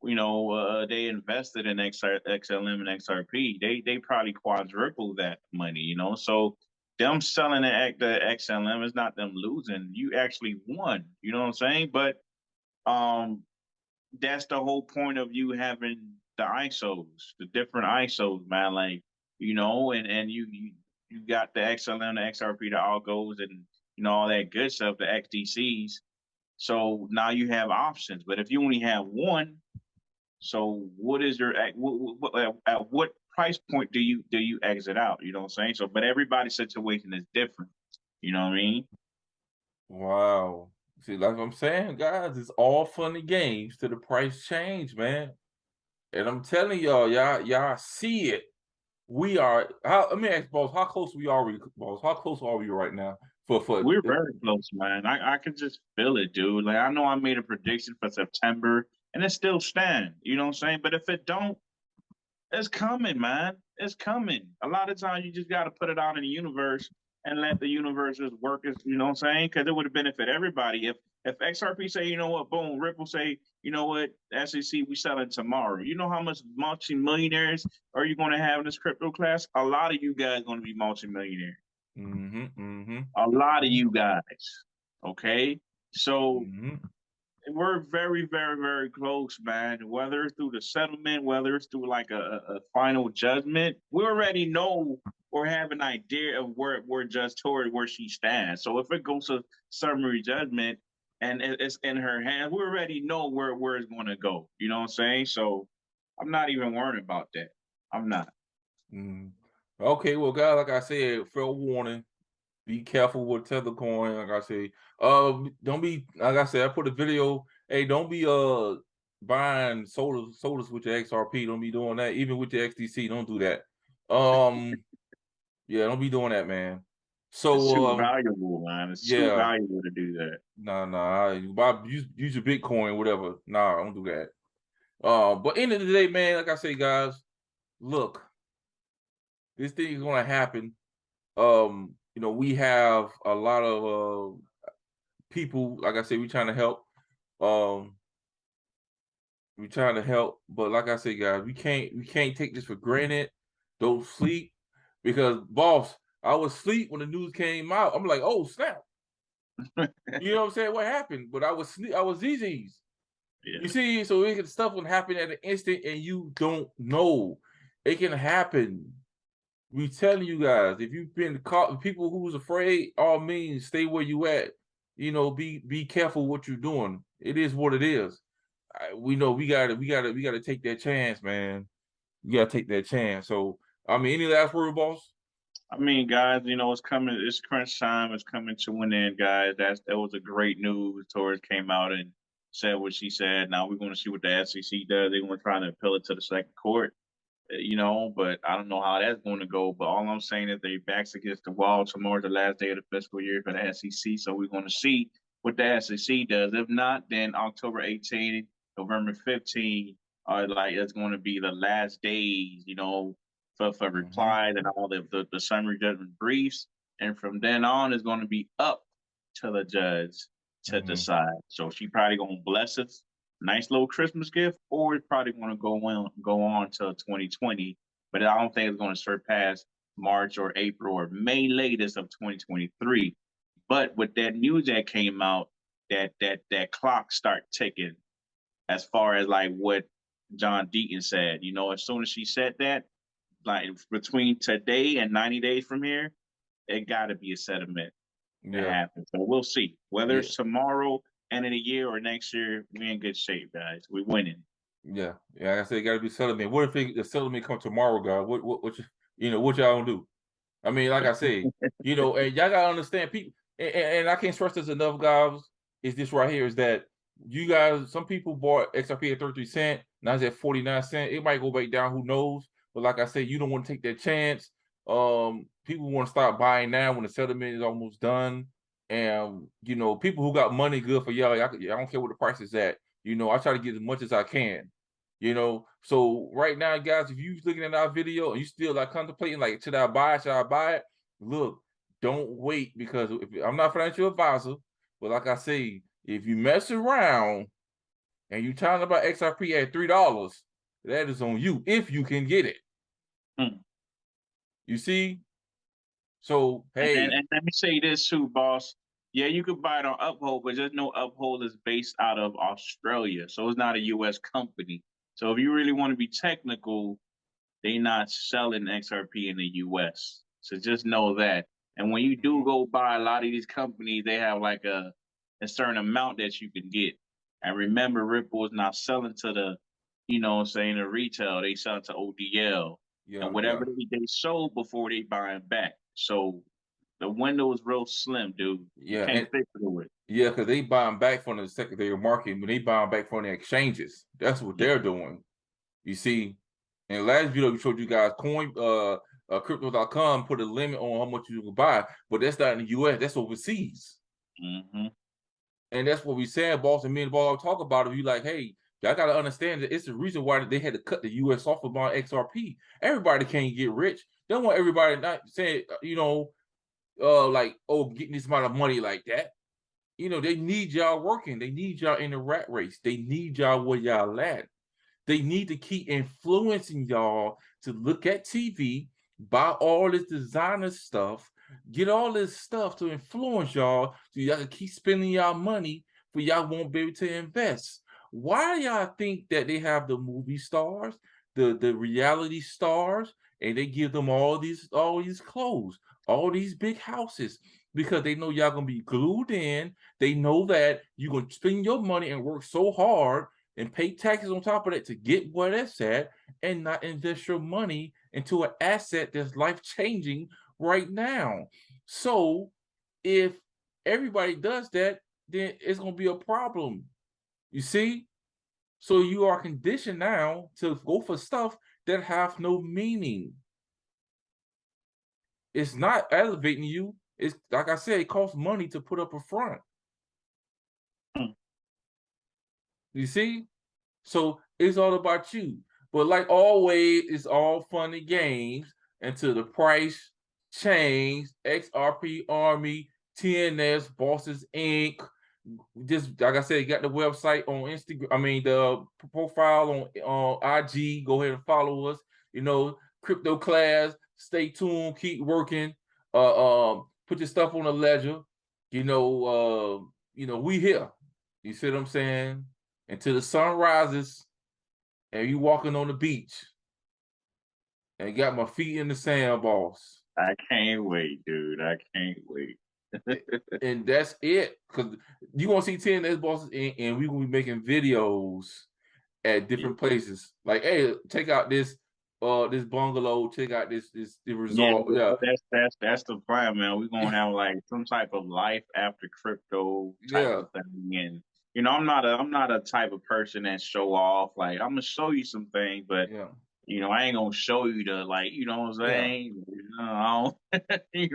you know, they invested in XLM and XRP. They probably quadrupled that money, you know. So them selling the XLM is not them losing. You actually won. You know what I'm saying? But that's the whole point of you having the ISOs, the different ISOs, man. Like, you know, and you got the XLM, the XRP, the algos, and you know all that good stuff, the XDCs. So now you have options. But if you only have one, so what is your at what price point do you exit out? You know what I'm saying? So, but everybody's situation is different. You know what I mean? Wow. See, like I'm saying, guys, it's all fun and games till the price change, man. And I'm telling y'all see it. We are. Let me ask, boss, how close are we, boss? How close are we right now? We're very close, man. I can just feel it, dude. Like I know I made a prediction for September, and it still stands. You know what I'm saying? But if it don't, it's coming, man. It's coming. A lot of times you just got to put it out in the universe and let the universe just work. You know what I'm saying? Because it would benefit everybody. If XRP say, you know what, boom, Ripple say, you know what, SEC, we selling tomorrow. You know how much multi-millionaires are you going to have in this crypto class? A lot of you guys going to be multi-millionaires. A lot of you guys. Okay, so we're very, very, very close, man. Whether it's through the settlement, whether it's through like a final judgment, we already know or have an idea of where Judge Tory, where she stands. So if it goes to summary judgment and it's in her hands, we already know where it's going to go. You know what I'm saying? So I'm not even worried about that. I'm not. Okay, well, guys, like I said, fair warning. Be careful with Tethercoin. Like I say, don't be, like I said, I put a video. Hey, don't be buying sodas with your XRP. Don't be doing that. Even with your XDC, don't do that. Yeah, don't be doing that, man. It's too So valuable, man. It's too yeah, valuable to do that. you buy use your Bitcoin, whatever. Nah, don't do that. But end of the day, man, like I say, guys, look, this thing is gonna happen. You know, we have a lot of people, like I said, we're trying to help. We're trying to help, but like I said, guys, we can't take this for granted. Don't sleep, because boss, I was asleep when the news came out. I'm like, oh snap. You know what I'm saying? What happened? But I was ZZ's. Yeah. You see, so stuff can happen at an instant and you don't know. It can happen. We telling you guys, if you've been caught, people who's afraid, all means stay where you at. You know, be careful what you're doing. It is what it is. We know we gotta take that chance, man. You gotta take that chance. So, I mean, any last word, boss? I mean, guys, you know, it's coming. It's crunch time. It's coming to an end, guys. That was a great news. Torres came out and said what she said. Now we're going to see what the SEC does. They're going to try to appeal it to the second court, you know. But I don't know how that's going to go. But all I'm saying is they backs against the wall. Tomorrow's the last day of the fiscal year for the SEC. So we're going to see what the SEC does. If not, then October 18th, November 15th, like it's going to be the last days, you know, for replies and all the summary judgment briefs. And from then on, it's going to be up to the judge to decide. So she probably going to bless us, nice little Christmas gift, or it's probably going to go on till 2020. But I don't think it's going to surpass March or April or May latest of 2023. But with that news that came out, that clock start ticking as far as like what John Deaton said. You know, as soon as she said that, like between today and 90 days from here, it got to be a settlement to happen. So we'll see whether it's tomorrow, end of the year, or next year. We in good shape, guys. We winning. Yeah, like I said, it got to be settlement. What if the settlement come tomorrow, guys? What you know, what y'all gonna do? I mean, like I said, you know, and y'all gotta understand people, and I can't stress this enough, guys. Is this right here? Is that you guys? Some people bought XRP at 33 cents. Now it's at 49 cents. It might go back down. Who knows? But like I said, you don't want to take that chance. People want to start buying now when the settlement is almost done. And you know, people who got money, good for y'all. I don't care what the price is at. You know, I try to get as much as I can. You know, so right now, guys, if you're looking at our video and you still like contemplating, like, should I buy it? Should I buy it? Look, don't wait, because I'm not a financial advisor, but like I say, if you mess around and you trying to buy XRP at $3, that is on you if you can get it. You see? So hey, and let me say this too, boss. Yeah, you could buy it on Uphold, but just know Uphold is based out of Australia, so it's not a U.S. company. So if you really want to be technical, they're not selling XRP in the U.S. So just know that. And when you do go buy a lot of these companies, they have like a certain amount that you can get. And remember, Ripple is not selling to the, you know what I'm saying, the retail. They sell to ODL. And whatever they sold before, they buying back. So the window is real slim, dude. Yeah, you can't fit through it. Yeah, because they buying back from the secondary market, when they buying back from the exchanges. That's what they're doing. You see, in the last video we showed you guys, crypto.com put a limit on how much you can buy, but that's not in the US, that's overseas. And that's what we said, boss, and me and Ball talk about it. You like, hey, y'all gotta understand that it's the reason why they had to cut the US off of buying XRP. Everybody can't get rich. They don't want everybody not saying, you know, like, oh, getting this amount of money like that. You know, they need y'all working. They need y'all in the rat race. They need y'all where y'all at. They need to keep influencing y'all to look at TV, buy all this designer stuff, get all this stuff to influence y'all, so y'all can keep spending y'all money, for y'all won't be able to invest. Why do y'all think that they have the movie stars, the reality stars, and they give them all these clothes, all these big houses? Because they know y'all gonna be glued in. They know that you're gonna spend your money and work so hard and pay taxes on top of that to get where that's at, and not invest your money into an asset that's life-changing right now. So if everybody does that, then it's gonna be a problem. You see? So you are conditioned now to go for stuff that have no meaning. It's not elevating you. it's like I said, it costs money to put up a front. You see? So it's all about you. But like always, it's all fun and games until the price change. XRP Army, TNS, Bosses Inc. Just like I said, you got the website on Instagram. I mean, the profile on IG. Go ahead and follow us. You know, crypto class. Stay tuned. Keep working. Put your stuff on the ledger. You know, we here. You see what I'm saying? Until the sun rises, and you walking on the beach, and got my feet in the sand, boss. I can't wait, dude. I can't wait. And that's it. Because you gonna see TNS bosses, and we gonna be making videos at different places. Like, hey, check out this bungalow. Check out the resort. Yeah, that's the plan, man. We're gonna have like some type of life after crypto type of thing. And you know, I'm not a type of person that show off. Like, I'm gonna show you some things, but you know, I ain't gonna show you the, like, you know what I'm saying? You know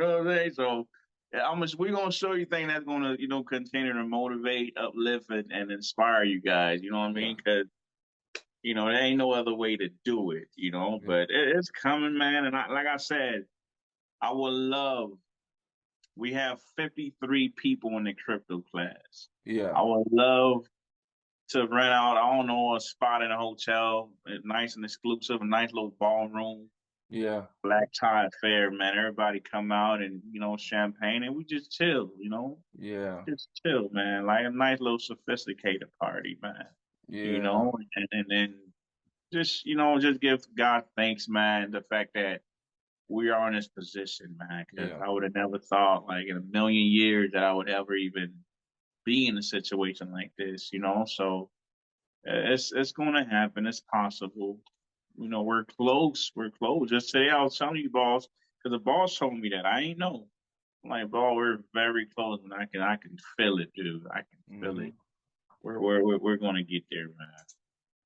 what I'm saying? So we're gonna show you things that's gonna, you know, continue to motivate, uplift, and inspire you guys. You know what I mean? Because you know, there ain't no other way to do it. You know, but it's coming, man. And like I said, I would love. We have 53 people in the crypto class. Yeah, I would love to rent out, I don't know, a spot in a hotel, nice and exclusive, a nice little ballroom. Yeah. Black tie affair, man. Everybody come out and, you know, champagne, and we just chill, you know? Yeah. Just chill, man. Like a nice little sophisticated party, man. Yeah. You know, and then just, you know, just give God thanks, man, the fact that we are in this position, man. Because I would have never thought, like, in a million years that I would ever even be in a situation like this, you know? So it's going to happen. It's possible. You know, we're close. We're close. Just today I was telling you, boss, because the boss told me that. I ain't know. I'm like, boss, we're very close, and I can feel it, dude. I can feel it. We're going to get there, man.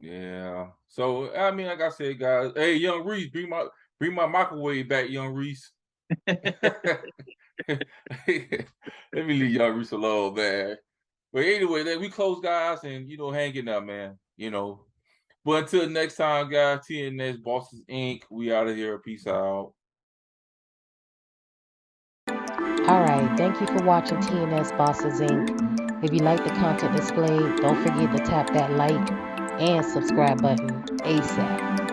Yeah. So I mean, like I said, guys, hey, Young Reese, bring my microwave back, Young Reese. Let me leave Young Reese alone, man. But anyway, we close, guys, and you know, hanging up, man. You know. But until next time, guys, TNS Bosses Inc. We out of here. Peace out. All right. Thank you for watching TNS Bosses Inc. If you like the content displayed, don't forget to tap that like and subscribe button ASAP.